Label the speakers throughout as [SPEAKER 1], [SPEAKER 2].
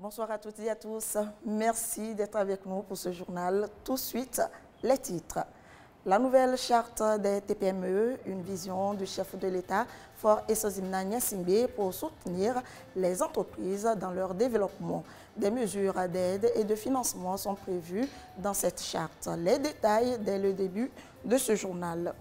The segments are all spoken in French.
[SPEAKER 1] Bonsoir à toutes et à tous. Merci d'être avec nous pour ce journal. Tout de suite, les titres. La nouvelle charte des TPME, une vision du chef de l'État, Faure Esozimna Gnassingbé, pour soutenir les entreprises dans leur développement. Des mesures d'aide et de financement sont prévues dans cette charte. Les détails dès le début de ce journal.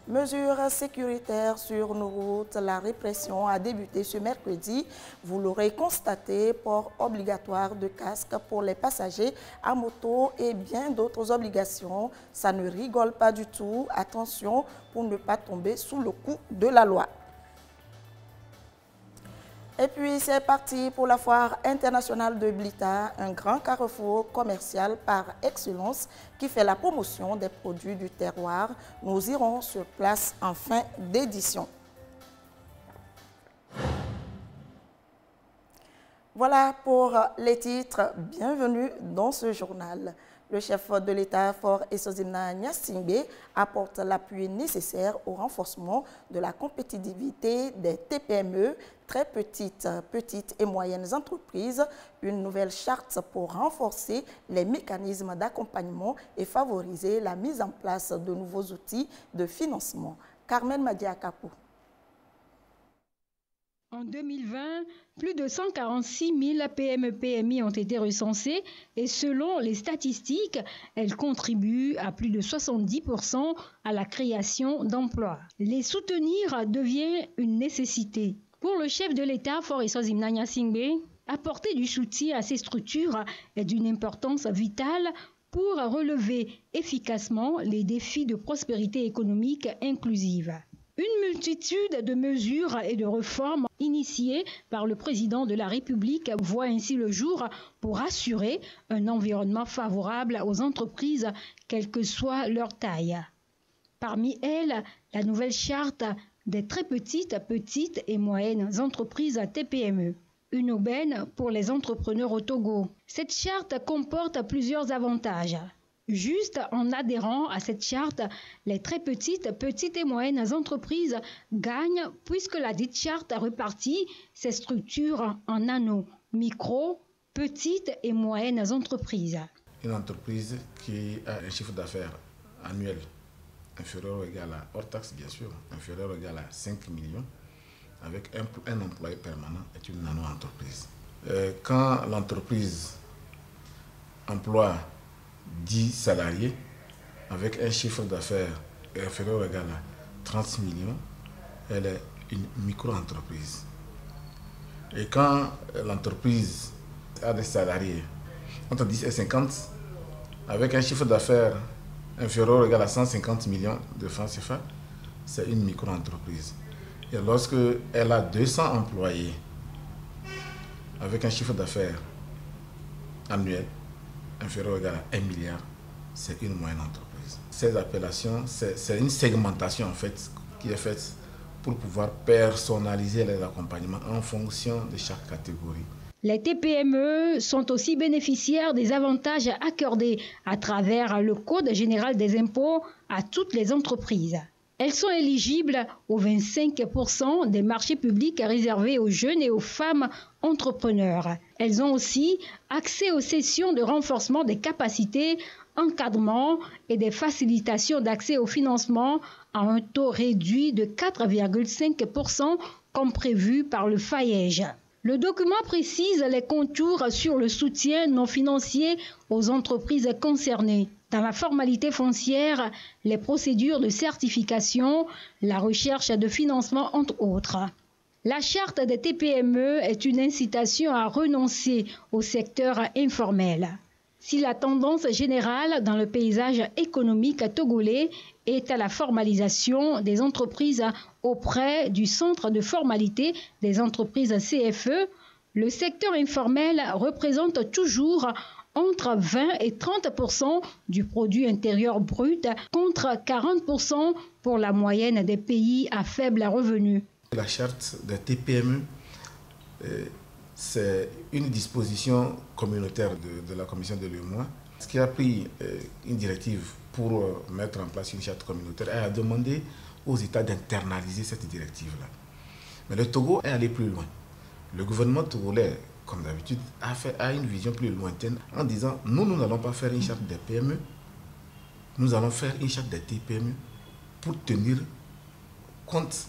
[SPEAKER 1] Mesures sécuritaires sur nos routes, la répression a débuté ce mercredi. Vous l'aurez constaté, port obligatoire de casque pour les passagers à moto et bien d'autres obligations. Ça ne rigole pas du tout. Attention pour ne pas tomber sous le coup de la loi. Et puis c'est parti pour la foire internationale de Blita, un grand carrefour commercial par excellence qui fait la promotion des produits du terroir. Nous irons sur place en fin d'édition. Voilà pour les titres. Bienvenue dans ce journal. Le chef de l'État, Faure Esozimna Gnassingbé, apporte l'appui nécessaire au renforcement de la compétitivité des TPME, très petites et moyennes entreprises, une nouvelle charte pour renforcer les mécanismes d'accompagnement et favoriser la mise en place de nouveaux outils de financement. Carmen Madiakapou.
[SPEAKER 2] En 2020, plus de 146 000 PME-PMI ont été recensées et selon les statistiques, elles contribuent à plus de 70% à la création d'emplois. Les soutenir devient une nécessité. Pour le chef de l'État, Faure Esozimna Gnassingbé, apporter du soutien à ces structures est d'une importance vitale pour relever efficacement les défis de prospérité économique inclusive. Une multitude de mesures et de réformes initiées par le président de la République voient ainsi le jour pour assurer un environnement favorable aux entreprises, quelle que soit leur taille. Parmi elles, la nouvelle charte des très petites et moyennes entreprises TPME. Une aubaine pour les entrepreneurs au Togo. Cette charte comporte plusieurs avantages. Juste en adhérant à cette charte, les très petites et moyennes entreprises gagnent puisque la dite charte répartit ces structures en anneaux, micro, petites et moyennes entreprises.
[SPEAKER 3] Une entreprise qui a un chiffre d'affaires annuel inférieur ou égal à, hors taxe bien sûr, inférieur ou égal à 5 millions, avec un employé permanent est une nano-entreprise. Quand l'entreprise emploie 10 salariés avec un chiffre d'affaires inférieur ou égal à 30 millions, elle est une micro-entreprise. Et quand l'entreprise a des salariés entre 10 et 50, avec un chiffre d'affaires inférieur ou égal à 150 millions de francs CFA, c'est une micro-entreprise. Et lorsque elle a 200 employés avec un chiffre d'affaires annuel inférieur ou égal à 1 milliard, c'est une moyenne entreprise. Ces appellations, c'est une segmentation en fait qui est faite pour pouvoir personnaliser les accompagnements en fonction de chaque catégorie.
[SPEAKER 2] Les TPME sont aussi bénéficiaires des avantages accordés à travers le Code général des impôts à toutes les entreprises. Elles sont éligibles aux 25% des marchés publics réservés aux jeunes et aux femmes entrepreneurs. Elles ont aussi accès aux sessions de renforcement des capacités, encadrement et des facilitations d'accès au financement à un taux réduit de 4,5% comme prévu par le FAEJ. Le document précise les contours sur le soutien non financier aux entreprises concernées. Dans la formalité foncière, les procédures de certification, la recherche de financement, entre autres. La charte des TPME est une incitation à renoncer au secteur informel. Si la tendance générale dans le paysage économique togolais est à la formalisation des entreprises auprès du Centre de formalité des entreprises CFE, le secteur informel représente toujours entre 20 et 30% du produit intérieur brut contre 40% pour la moyenne des pays à faible revenu.
[SPEAKER 3] La charte des TPME, c'est une disposition communautaire de la Commission de l'UEMOA qui a pris une directive pour mettre en place une charte communautaire et a demandé aux États d'internaliser cette directive-là. Mais le Togo est allé plus loin. Le gouvernement togolais, comme d'habitude, a une vision plus lointaine en disant « Nous n'allons pas faire une charte des PME, nous allons faire une charte des TPME pour tenir compte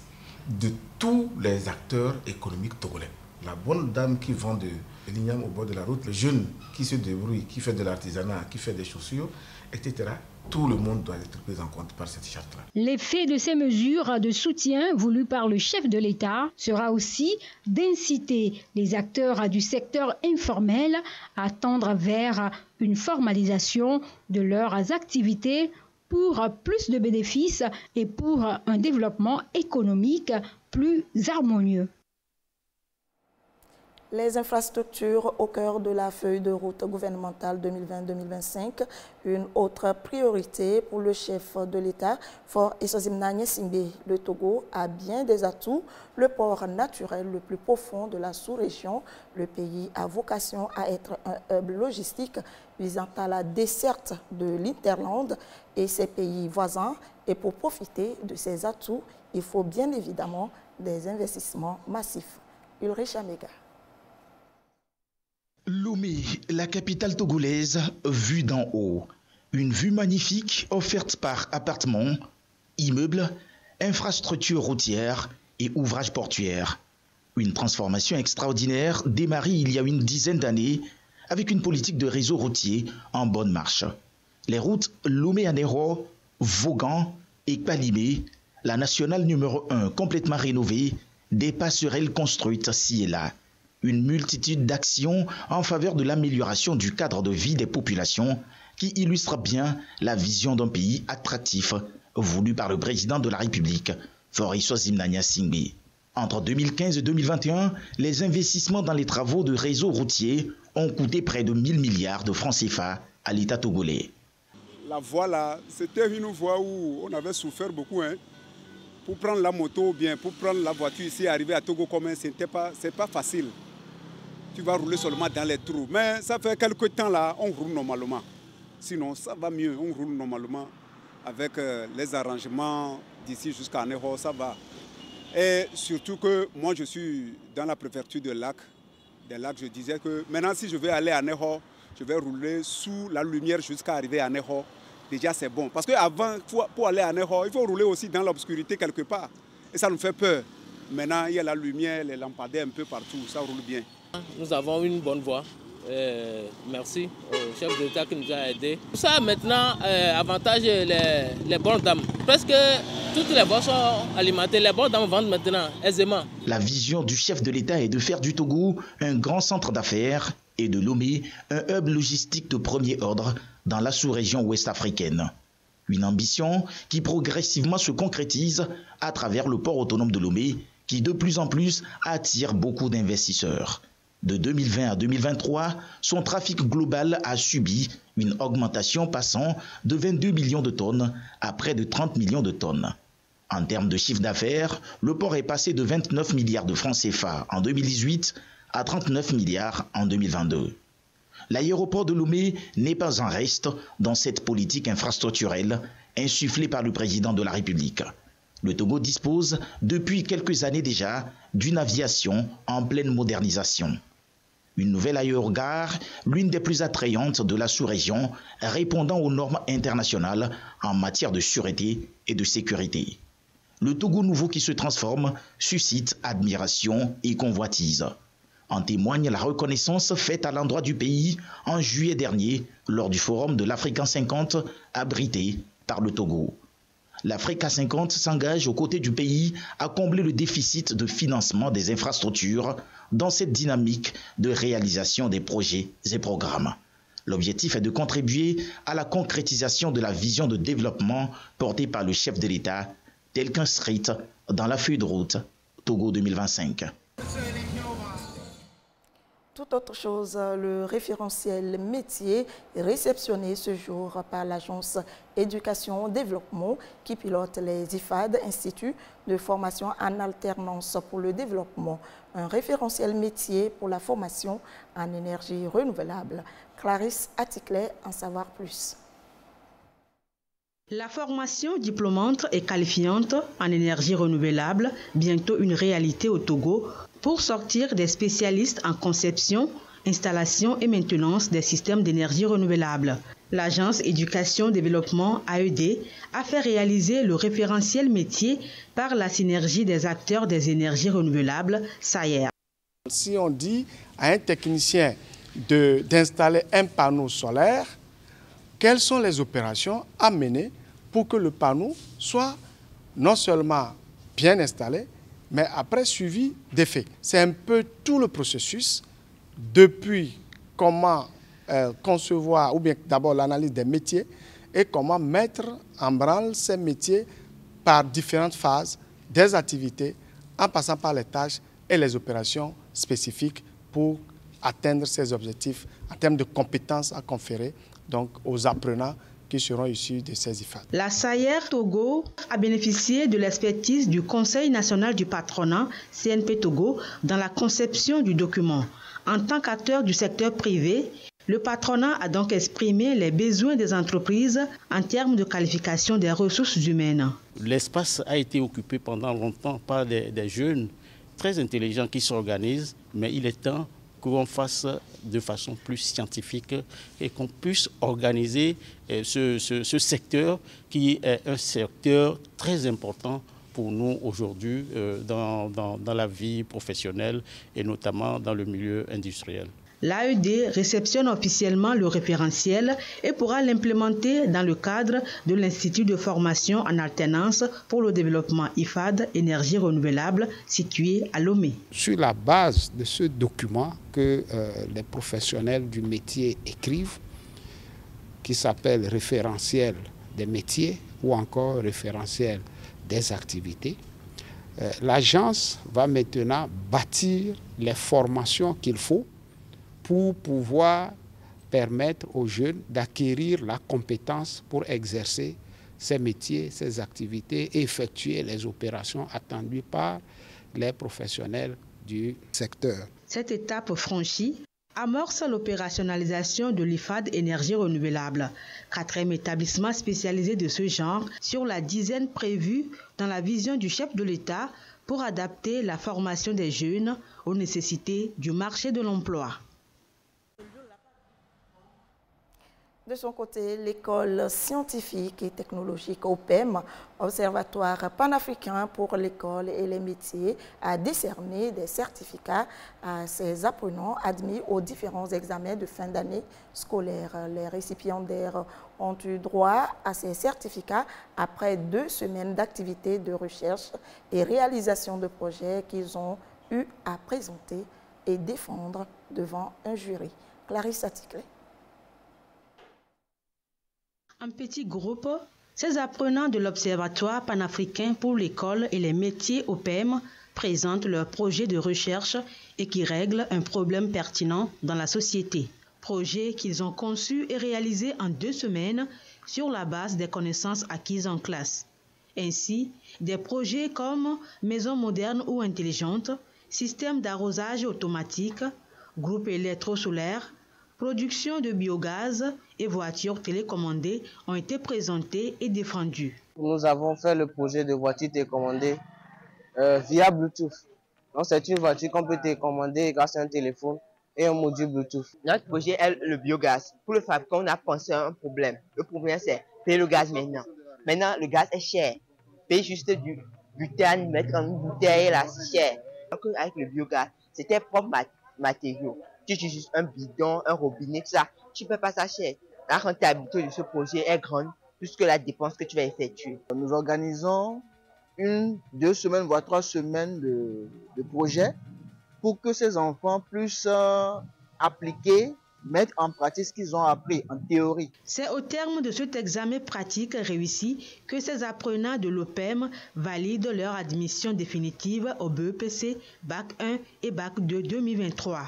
[SPEAKER 3] de tous les acteurs économiques togolais. » La bonne dame qui vend de l'igname au bord de la route, le jeune qui se débrouille, qui fait de l'artisanat, qui fait des chaussures, etc. Tout le monde doit être pris en compte par cette charte-là.
[SPEAKER 2] L'effet de ces mesures de soutien voulues par le chef de l'État sera aussi d'inciter les acteurs du secteur informel à tendre vers une formalisation de leurs activités pour plus de bénéfices et pour un développement économique plus harmonieux.
[SPEAKER 1] Les infrastructures au cœur de la feuille de route gouvernementale 2020-2025, une autre priorité pour le chef de l'État, Faure Eswazimna Gnassingbé. Le Togo a bien des atouts, le port naturel le plus profond de la sous-région. Le pays a vocation à être un hub logistique visant à la desserte de l'Interland et ses pays voisins. Et pour profiter de ces atouts, il faut bien évidemment des investissements massifs. Ulrich Amega.
[SPEAKER 4] Lomé, la capitale togolaise, vue d'en haut. Une vue magnifique offerte par appartements, immeubles, infrastructures routières et ouvrages portuaires. Une transformation extraordinaire démarrée il y a une dizaine d'années avec une politique de réseau routier en bonne marche. Les routes Lomé-Anéro, Vaughan et Palimé, la nationale numéro 1 complètement rénovée, des passerelles construites ci et là. Une multitude d'actions en faveur de l'amélioration du cadre de vie des populations qui illustre bien la vision d'un pays attractif voulu par le président de la République, Faure Eswazimna Gnassingbé. Entre 2015 et 2021, les investissements dans les travaux de réseau routier ont coûté près de 1000 milliards de francs CFA à l'État togolais.
[SPEAKER 5] La voie là, c'était une voie où on avait souffert beaucoup. Pour prendre la moto ou bien pour prendre la voiture ici, arriver à Togo commun, c'est pas facile. Tu vas rouler seulement dans les trous. Mais ça fait quelques temps là, on roule normalement. Sinon, ça va mieux, on roule normalement. Avec les arrangements d'ici jusqu'à Anéro, ça va. Et surtout que moi, je suis dans la préfecture de lac. Des lacs, je disais que maintenant, si je vais aller à Anéro, je vais rouler sous la lumière jusqu'à arriver à Anéro. Déjà, c'est bon. Parce qu'avant, pour aller à Anéro, il faut rouler aussi dans l'obscurité quelque part. Et ça nous fait peur. Maintenant, il y a la lumière, les lampadaires un peu partout, ça roule bien.
[SPEAKER 6] Nous avons une bonne voie. Merci au chef de l'État qui nous a aidés. Tout ça maintenant avantage les bonnes dames. Presque toutes les voies sont alimentées. Les bonnes dames vendent maintenant aisément.
[SPEAKER 4] La vision du chef de l'État est de faire du Togo un grand centre d'affaires et de Lomé un hub logistique de premier ordre dans la sous-région ouest-africaine. Une ambition qui progressivement se concrétise à travers le port autonome de Lomé qui de plus en plus attire beaucoup d'investisseurs. De 2020 à 2023, son trafic global a subi une augmentation passant de 22 millions de tonnes à près de 30 millions de tonnes. En termes de chiffre d'affaires, le port est passé de 29 milliards de francs CFA en 2018 à 39 milliards en 2022. L'aéroport de Lomé n'est pas en reste dans cette politique infrastructurelle insufflée par le président de la République. Le Togo dispose depuis quelques années déjà d'une aviation en pleine modernisation. Une nouvelle aérogare, l'une des plus attrayantes de la sous-région, répondant aux normes internationales en matière de sûreté et de sécurité. Le Togo nouveau qui se transforme suscite admiration et convoitise. En témoigne la reconnaissance faite à l'endroit du pays en juillet dernier lors du forum de l'Africa 50 abrité par le Togo. L'Africa 50 s'engage aux côtés du pays à combler le déficit de financement des infrastructures dans cette dynamique de réalisation des projets et programmes. L'objectif est de contribuer à la concrétisation de la vision de développement portée par le chef de l'État, telle qu'inscrite dans la feuille de route Togo 2025.
[SPEAKER 1] Tout autre chose, le référentiel métier est réceptionné ce jour par l'agence Éducation Développement qui pilote les IFAD, Institut de formation en alternance pour le développement. Un référentiel métier pour la formation en énergie renouvelable. Clarisse Atticlet, en savoir plus.
[SPEAKER 7] La formation diplômante et qualifiante en énergie renouvelable, bientôt une réalité au Togo, pour sortir des spécialistes en conception, installation et maintenance des systèmes d'énergie renouvelable. L'agence Éducation Développement AED a fait réaliser le référentiel métier par la synergie des acteurs des énergies renouvelables, SAER.
[SPEAKER 8] Si on dit à un technicien d'installer un panneau solaire, quelles sont les opérations à mener pour que le panneau soit non seulement bien installé, mais après suivi d'effet. C'est un peu tout le processus, depuis comment concevoir, ou bien d'abord l'analyse des métiers, et comment mettre en branle ces métiers par différentes phases des activités, en passant par les tâches et les opérations spécifiques pour atteindre ces objectifs en termes de compétences à conférer donc, aux apprenants qui seront issus de ces IFAD.
[SPEAKER 7] La SAER Togo a bénéficié de l'expertise du Conseil national du patronat, CNP Togo, dans la conception du document. En tant qu'acteur du secteur privé, le patronat a donc exprimé les besoins des entreprises en termes de qualification des ressources humaines.
[SPEAKER 9] L'espace a été occupé pendant longtemps par des jeunes très intelligents qui s'organisent, mais il est temps qu'on fasse de façon plus scientifique et qu'on puisse organiser ce secteur qui est un secteur très important pour nous aujourd'hui dans la vie professionnelle et notamment dans le milieu industriel.
[SPEAKER 7] L'AED réceptionne officiellement le référentiel et pourra l'implémenter dans le cadre de l'Institut de formation en alternance pour le développement IFAD énergie renouvelable situé à Lomé.
[SPEAKER 10] Sur la base de ce document que les professionnels du métier écrivent, qui s'appelle référentiel des métiers ou encore référentiel des activités, l'agence va maintenant bâtir les formations qu'il faut pour pouvoir permettre aux jeunes d'acquérir la compétence pour exercer ces métiers, ces activités et effectuer les opérations attendues par les professionnels du secteur.
[SPEAKER 7] Cette étape franchie amorce l'opérationnalisation de l'IFAD énergie renouvelable, 4e établissement spécialisé de ce genre sur la dizaine prévue dans la vision du chef de l'État pour adapter la formation des jeunes aux nécessités du marché de l'emploi.
[SPEAKER 1] De son côté, l'école scientifique et technologique OPEM, Observatoire panafricain pour l'école et les métiers, a décerné des certificats à ses apprenants admis aux différents examens de fin d'année scolaire. Les récipiendaires ont eu droit à ces certificats après 2 semaines d'activités de recherche et réalisation de projets qu'ils ont eu à présenter et défendre devant un jury. Clarisse Aticlé.
[SPEAKER 7] En petit groupe, ces apprenants de l'Observatoire panafricain pour l'école et les métiers OPEM présentent leur projet de recherche et qui règle un problème pertinent dans la société. Projet qu'ils ont conçu et réalisé en 2 semaines sur la base des connaissances acquises en classe. Ainsi, des projets comme maisons modernes ou intelligentes, système d'arrosage automatique, groupe électrosolaire, production de biogaz et voitures télécommandées ont été présentés et défendus.
[SPEAKER 11] Nous avons fait le projet de voiture télécommandée via Bluetooth. Donc c'est une voiture qu'on peut télécommander grâce à un téléphone et un module Bluetooth. Notre projet est le biogaz. Pour le fabricant, on a pensé à un problème. Le problème c'est payer le gaz maintenant. Maintenant le gaz est cher. Payer juste du butane, mettre en une bouteille là, c'est cher. Donc avec le biogaz, c'était propre matériaux. Tu utilises un bidon, un robinet, tout ça, tu ne peux pas ça cher. La rentabilité de ce projet est grande plus que la dépense que tu vas effectuer.
[SPEAKER 12] Nous organisons 1, 2 semaines, voire 3 semaines de projet pour que ces enfants puissent appliquer, mettre en pratique ce qu'ils ont appris en théorie.
[SPEAKER 7] C'est au terme de cet examen pratique réussi que ces apprenants de l'OPEM valident leur admission définitive au BEPC, Bac 1 et Bac 2 2023.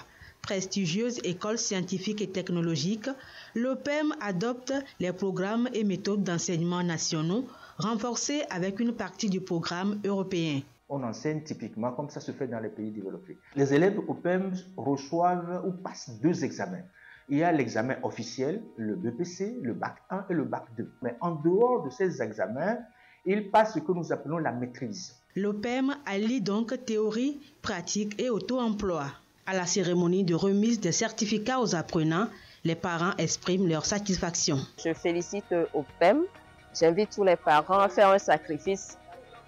[SPEAKER 7] Prestigieuse école scientifique et technologique, l'OPEM adopte les programmes et méthodes d'enseignement nationaux renforcés avec une partie du programme européen.
[SPEAKER 13] On enseigne typiquement comme ça se fait dans les pays développés. Les élèves OPEM reçoivent ou passent 2 examens. Il y a l'examen officiel, le BPC, le bac 1 et le bac 2. Mais en dehors de ces examens, il passe ce que nous appelons la maîtrise.
[SPEAKER 7] L'OPEM allie donc théorie, pratique et auto-emploi. À la cérémonie de remise des certificats aux apprenants, les parents expriment leur satisfaction.
[SPEAKER 14] Je félicite OPEM. J'invite tous les parents à faire un sacrifice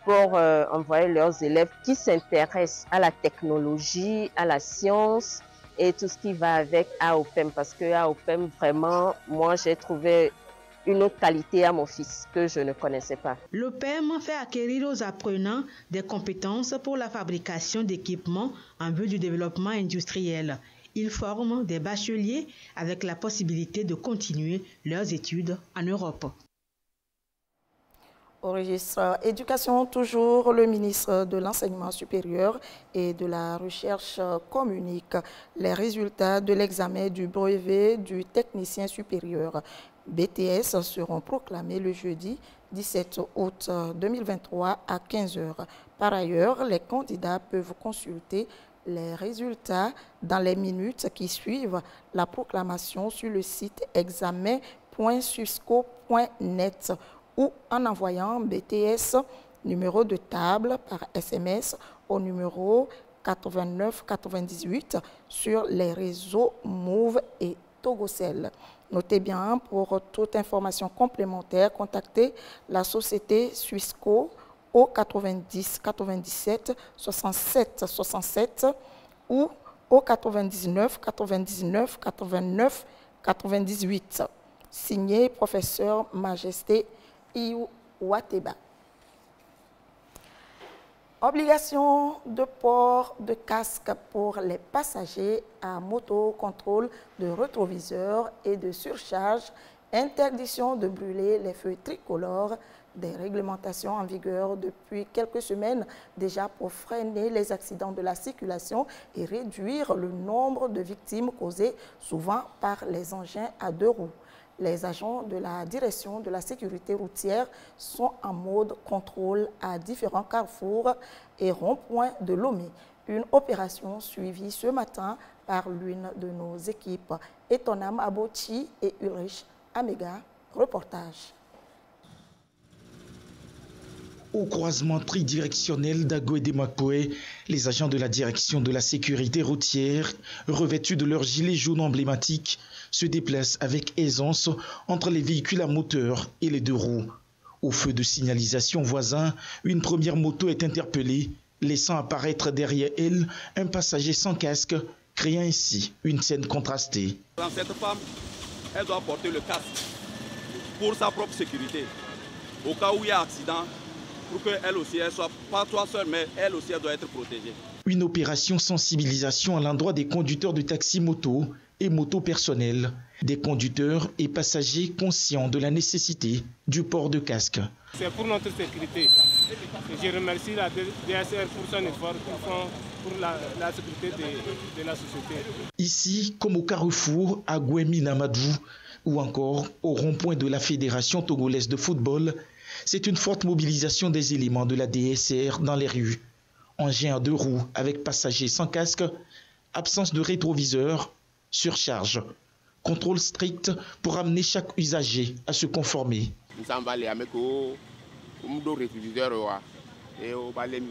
[SPEAKER 14] pour envoyer leurs élèves qui s'intéressent à la technologie, à la science et tout ce qui va avec à OPEM. Parce que à OPEM, vraiment, moi, j'ai trouvé une autre qualité à mon fils que je ne connaissais pas.
[SPEAKER 7] L'OPEM fait acquérir aux apprenants des compétences pour la fabrication d'équipements en vue du développement industriel. Ils forment des bacheliers avec la possibilité de continuer leurs études en Europe.
[SPEAKER 1] Au registre éducation, toujours, le ministre de l'Enseignement supérieur et de la Recherche communique les résultats de l'examen du brevet du technicien supérieur BTS seront proclamés le jeudi 17 août 2023 à 15 h. Par ailleurs, les candidats peuvent consulter les résultats dans les minutes qui suivent la proclamation sur le site examen.susco.net ou en envoyant BTS numéro de table par SMS au numéro 8998 sur les réseaux Move et Togocel. Notez bien, pour toute information complémentaire, contactez la société Swissco au 90 97 67 67 ou au 99 99 89 98. Signé professeur Majesté Iou Wateba. Obligation de port de casque pour les passagers à moto, contrôle de rétroviseur et de surcharge, interdiction de brûler les feux tricolores, des réglementations en vigueur depuis quelques semaines déjà pour freiner les accidents de la circulation et réduire le nombre de victimes causées souvent par les engins à deux roues. Les agents de la direction de la sécurité routière sont en mode contrôle à différents carrefours et ronds-points de Lomé. Une opération suivie ce matin par l'une de nos équipes. Etonam Abochi et Ulrich Amega. Reportage.
[SPEAKER 4] Au croisement tridirectionnel d'Ago et d'Emakpoé, les agents de la direction de la sécurité routière, revêtus de leur gilet jaune emblématique, se déplacent avec aisance entre les véhicules à moteur et les deux roues. Au feu de signalisation voisin, une première moto est interpellée, laissant apparaître derrière elle un passager sans casque, créant ainsi une scène contrastée.
[SPEAKER 5] Cette femme, elle doit porter le casque pour sa propre sécurité. Au cas où il y a accident, pour qu'elle aussi, elle soit pas toi seule, mais elle aussi, elle doit être protégée.
[SPEAKER 4] Une opération sensibilisation à l'endroit des conducteurs de taxi-moto et moto personnels, des conducteurs et passagers conscients de la nécessité du port de casque.
[SPEAKER 15] C'est pour notre sécurité. Je remercie la DSR pour son effort qu'ils font pour la sécurité de la société.
[SPEAKER 4] Ici, comme au carrefour à Gouemi-Namadou ou encore au rond-point de la Fédération togolaise de football, c'est une forte mobilisation des éléments de la DSR dans les rues. Engins à deux roues avec passagers sans casque, absence de rétroviseur, surcharge. Contrôle strict pour amener chaque usager à se conformer.
[SPEAKER 16] Nous sommes allés avec le rétroviseur et au balai,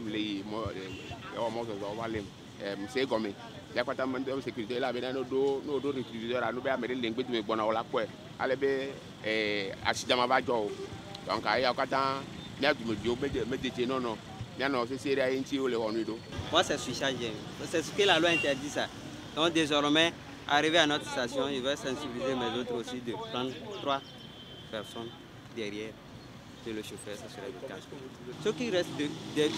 [SPEAKER 16] c'est comme il y a pas de sécurité là, mais nos rétroviseurs, nous avons mis les lignes de bonne à la poêle. Allez, accident va donc il y a pas tant, mais non.
[SPEAKER 17] Moi, c'est surchargé. C'est ce que la loi interdit ça. Donc désormais, arrivé à notre station, il va sensibiliser mes autres aussi de prendre 3 personnes derrière de le chauffeur, ça serait le casque. Ceux qui restent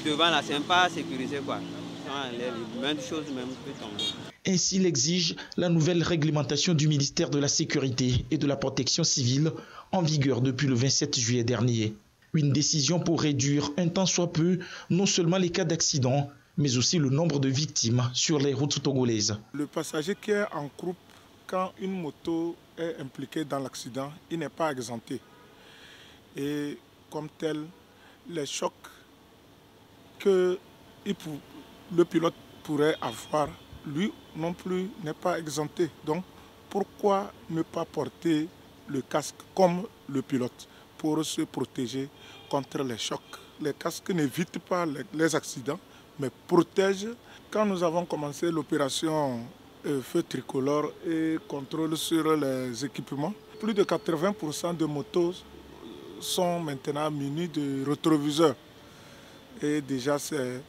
[SPEAKER 17] devant là, c'est pas sécurisé quoi. Même chose même peut tomber.
[SPEAKER 4] Ainsi l'exige la nouvelle réglementation du ministère de la Sécurité et de la Protection civile en vigueur depuis le 27 juillet dernier. Une décision pour réduire un tant soit peu non seulement les cas d'accident, mais aussi le nombre de victimes sur les routes togolaises.
[SPEAKER 18] Le passager qui est en croupe, quand une moto est impliquée dans l'accident, il n'est pas exempté. Et comme tel, les chocs que le pilote pourrait avoir, lui non plus n'est pas exempté. Donc pourquoi ne pas porter le casque comme le pilote pour se protéger contre les chocs? Les casques n'évitent pas les accidents, mais protègent. Quand nous avons commencé l'opération Feu Tricolore et contrôle sur les équipements, plus de 80% de motos sont maintenant munis de rétroviseurs. Et déjà, c'est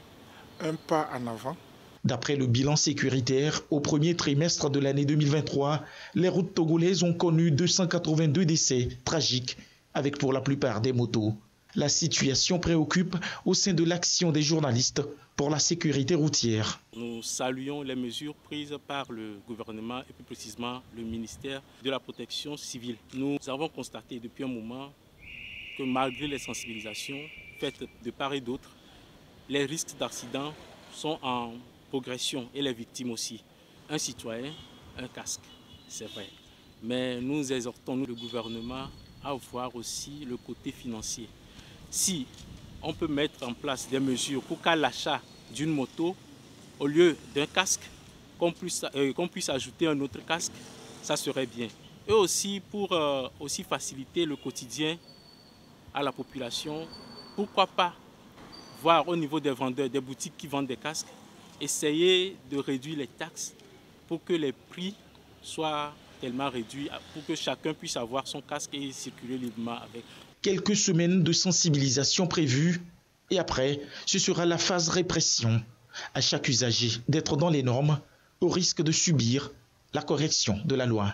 [SPEAKER 18] un pas en avant.
[SPEAKER 4] D'après le bilan sécuritaire, au premier trimestre de l'année 2023, les routes togolaises ont connu 282 décès tragiques, avec pour la plupart des motos. La situation préoccupe au sein de l'action des journalistes pour la sécurité routière.
[SPEAKER 9] Nous saluons les mesures prises par le gouvernement et plus précisément le ministère de la Protection civile. Nous avons constaté depuis un moment que malgré les sensibilisations faites de part et d'autre, les risques d'accident sont en progression et les victimes aussi. Un citoyen, un casque, c'est vrai. Mais nous exhortons le gouvernement à voir aussi le côté financier. Si on peut mettre en place des mesures pour qu'à l'achat d'une moto, au lieu d'un casque, qu'on puisse ajouter un autre casque, ça serait bien. Et aussi pour aussi faciliter le quotidien à la population, pourquoi pas voir au niveau des vendeurs, des boutiques qui vendent des casques, essayer de réduire les taxes pour que les prix soient tellement réduits, pour que chacun puisse avoir son casque et circuler librement avec.
[SPEAKER 4] Quelques semaines de sensibilisation prévues et après, ce sera la phase répression. À chaque usager d'être dans les normes au risque de subir la correction de la loi.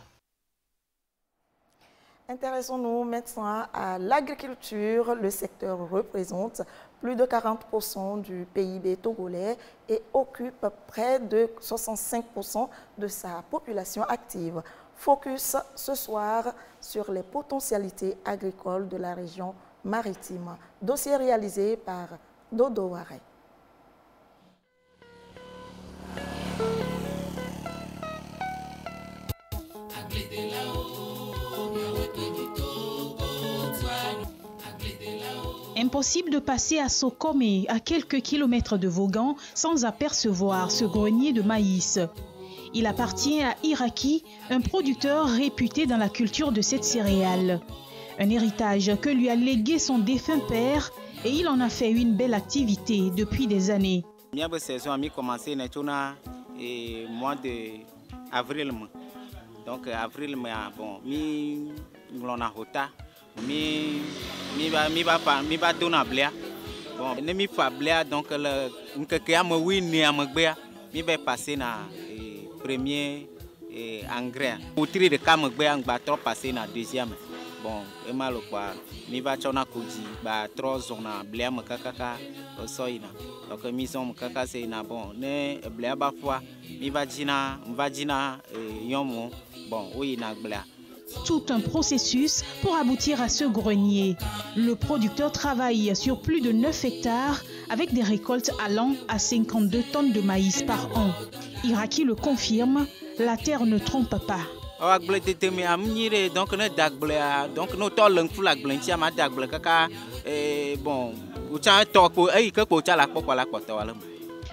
[SPEAKER 1] Intéressons-nous maintenant à l'agriculture. Le secteur représente plus de 40% du PIB togolais et occupe près de 65% de sa population active. Focus ce soir sur les potentialités agricoles de la région maritime. Dossier réalisé par Dodo Waré.
[SPEAKER 19] Impossible de passer à Sokomé, à quelques kilomètres de Vaughan, sans apercevoir ce grenier de maïs. Il appartient à Iraki, un producteur réputé dans la culture de cette céréale. Un héritage que lui a légué son défunt père et il en a fait une belle activité depuis des années.
[SPEAKER 20] La saison a commencé au mois d'avril. Donc avril, bon, mi a hota. Mi ba dona blea bon ne mi fa blea donc le nkeke am wi ni am gbea mi be passer na premier engrais outri de kam gbea ngba trop passer na deuxième bon e malo kwa mi ba chona koji ba trop zona blea me kakaka soina donc mi son kaka c'est na bon ne blea ba fois mi va dina yomo bon oui na blea.
[SPEAKER 19] Tout un processus pour aboutir à ce grenier. Le producteur travaille sur plus de 9 hectares avec des récoltes allant à 52 tonnes de maïs par an. Iraki le confirme, la terre ne trompe pas.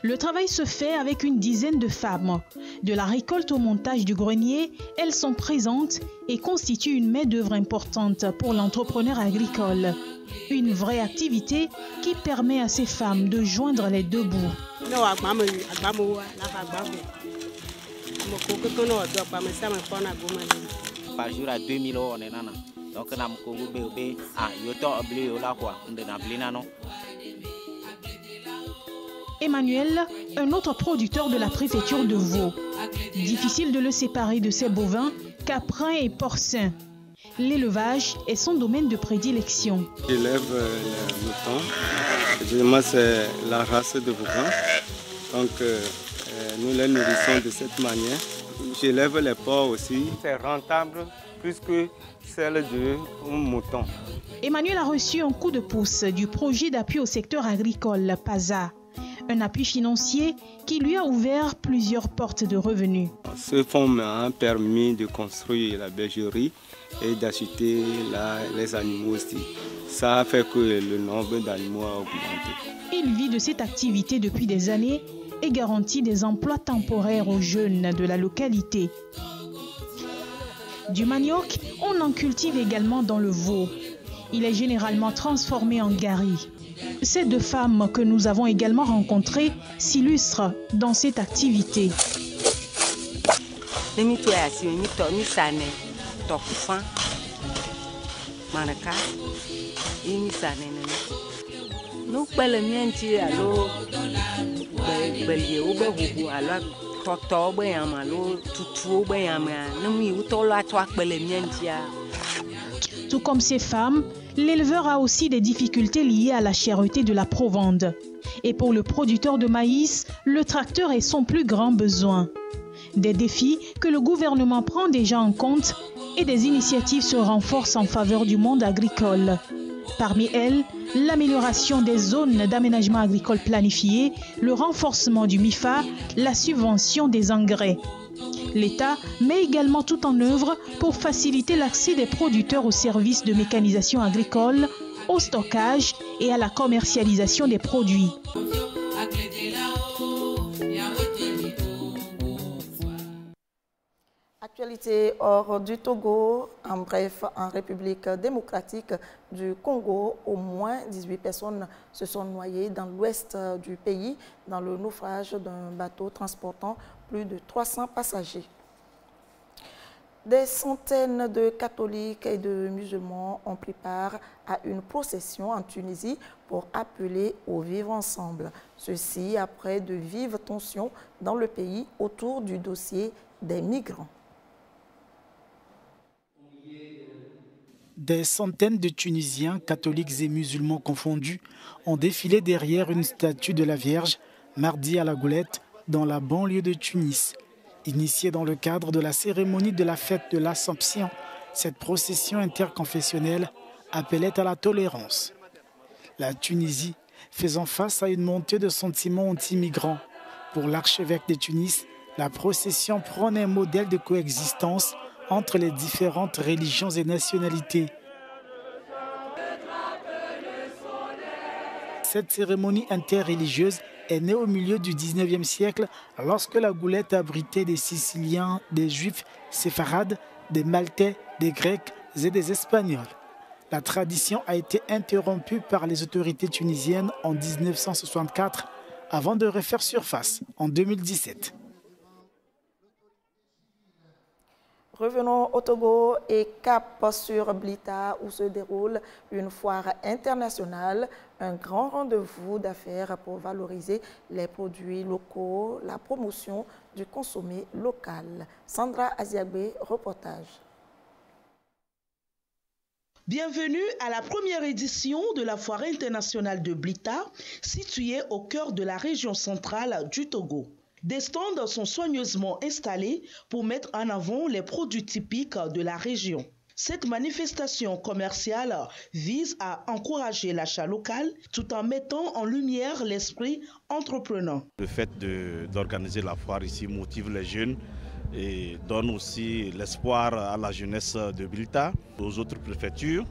[SPEAKER 19] Le travail se fait avec une dizaine de femmes. De la récolte au montage du grenier, elles sont présentes et constituent une main-d'œuvre importante pour l'entrepreneur agricole. Une vraie activité qui permet à ces femmes de joindre les deux bouts.
[SPEAKER 20] Par jour à 2000 euros, on est là. Donc, on a
[SPEAKER 19] Emmanuel, un autre producteur de la préfecture de Vaud. Difficile de le séparer de ses bovins, caprins et porcins. L'élevage est son domaine de prédilection.
[SPEAKER 21] J'élève les moutons. Généralement, c'est la race de Vaughan. Donc, nous les nourrissons de cette manière. J'élève les porcs aussi. C'est rentable plus que celle de mouton.
[SPEAKER 19] Emmanuel a reçu un coup de pouce du projet d'appui au secteur agricole PASA. Un appui financier qui lui a ouvert plusieurs portes de revenus.
[SPEAKER 21] Ce fonds m'a permis de construire la bergerie et d'acheter les animaux aussi. Ça a fait que le nombre d'animaux a augmenté.
[SPEAKER 19] Il vit de cette activité depuis des années et garantit des emplois temporaires aux jeunes de la localité. Du manioc, on en cultive également dans le Vaud. Il est généralement transformé en gari. Ces deux femmes que nous avons également rencontrées s'illustrent dans cette activité. Tout comme ces femmes, l'éleveur a aussi des difficultés liées à la cherté de la provende. Et pour le producteur de maïs, le tracteur est son plus grand besoin. Des défis que le gouvernement prend déjà en compte et des initiatives se renforcent en faveur du monde agricole. Parmi elles, l'amélioration des zones d'aménagement agricole planifiées, le renforcement du MIFA, la subvention des engrais. L'État met également tout en œuvre pour faciliter l'accès des producteurs aux services de mécanisation agricole, au stockage et à la commercialisation des produits.
[SPEAKER 1] Actualité hors du Togo, en bref, en République démocratique du Congo, au moins 18 personnes se sont noyées dans l'ouest du pays dans le naufrage d'un bateau transportant plus de 300 passagers. Des centaines de catholiques et de musulmans ont pris part à une procession en Tunisie pour appeler au vivre ensemble. Ceci après de vives tensions dans le pays autour du dossier des migrants.
[SPEAKER 3] Des centaines de Tunisiens, catholiques et musulmans confondus, ont défilé derrière une statue de la Vierge, mardi à la Goulette, dans la banlieue de Tunis. Initiée dans le cadre de la cérémonie de la fête de l'Assomption, cette procession interconfessionnelle appelait à la tolérance. La Tunisie faisant face à une montée de sentiments anti-migrants. Pour l'archevêque de Tunis, la procession prône un modèle de coexistence entre les différentes religions et nationalités. Cette cérémonie interreligieuse est née au milieu du 19e siècle lorsque la Goulette abritait des Siciliens, des Juifs séfarades, des Maltais, des Grecs et des Espagnols. La tradition a été interrompue par les autorités tunisiennes en 1964 avant de refaire surface en 2017.
[SPEAKER 1] Revenons au Togo et cap sur Blita où se déroule une foire internationale, un grand rendez-vous d'affaires pour valoriser les produits locaux, la promotion du consommé local. Sandra Aziagbe, reportage.
[SPEAKER 22] Bienvenue à la première édition de la foire internationale de Blita, située au cœur de la région centrale du Togo. Des stands sont soigneusement installés pour mettre en avant les produits typiques de la région. Cette manifestation commerciale vise à encourager l'achat local tout en mettant en lumière l'esprit entreprenant.
[SPEAKER 9] Le fait d'organiser la foire ici motive les jeunes et donne aussi l'espoir à la jeunesse de Blita, aux autres préfectures,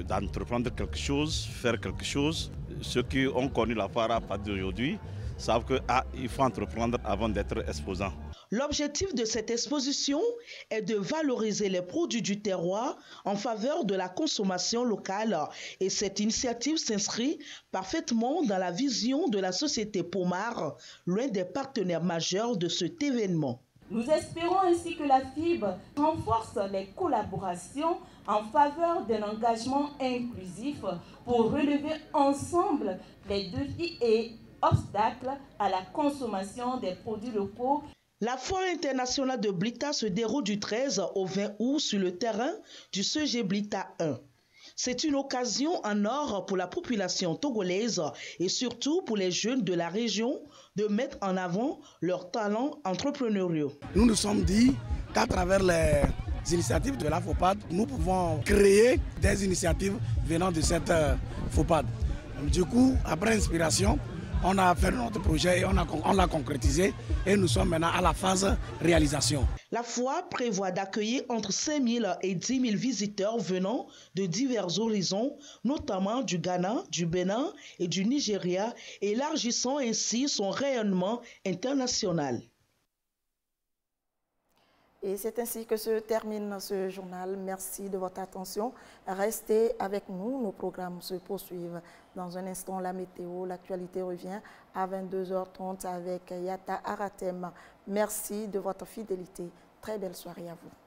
[SPEAKER 9] d'entreprendre quelque chose, faire quelque chose. Ceux qui ont connu la foire à partir d'aujourd'hui savent qu'il faut entreprendre avant d'être exposant.
[SPEAKER 22] L'objectif de cette exposition est de valoriser les produits du terroir en faveur de la consommation locale et cette initiative s'inscrit parfaitement dans la vision de la société Pomar, l'un des partenaires majeurs de cet événement.
[SPEAKER 23] Nous espérons ainsi que la FIB renforce les collaborations en faveur d'un engagement inclusif pour relever ensemble les défis et obstacles à la consommation des produits locaux.
[SPEAKER 22] La foire internationale de Blita se déroule du 13 au 20 août sur le terrain du CG Blita 1. C'est une occasion en or pour la population togolaise et surtout pour les jeunes de la région de mettre en avant leurs talents entrepreneuriaux.
[SPEAKER 24] Nous nous sommes dit qu'à travers les initiatives de la FOPAD, nous pouvons créer des initiatives venant de cette FOPAD. Du coup, après inspiration, on a fait notre projet et on l'a concrétisé et nous sommes maintenant à la phase réalisation.
[SPEAKER 22] La foire prévoit d'accueillir entre 5 000 et 10 000 visiteurs venant de divers horizons, notamment du Ghana, du Bénin et du Nigeria, élargissant ainsi son rayonnement international.
[SPEAKER 1] Et c'est ainsi que se termine ce journal. Merci de votre attention. Restez avec nous. Nos programmes se poursuivent. Dans un instant, la météo, l'actualité revient à 22h30 avec Yata Aratem. Merci de votre fidélité. Très belle soirée à vous.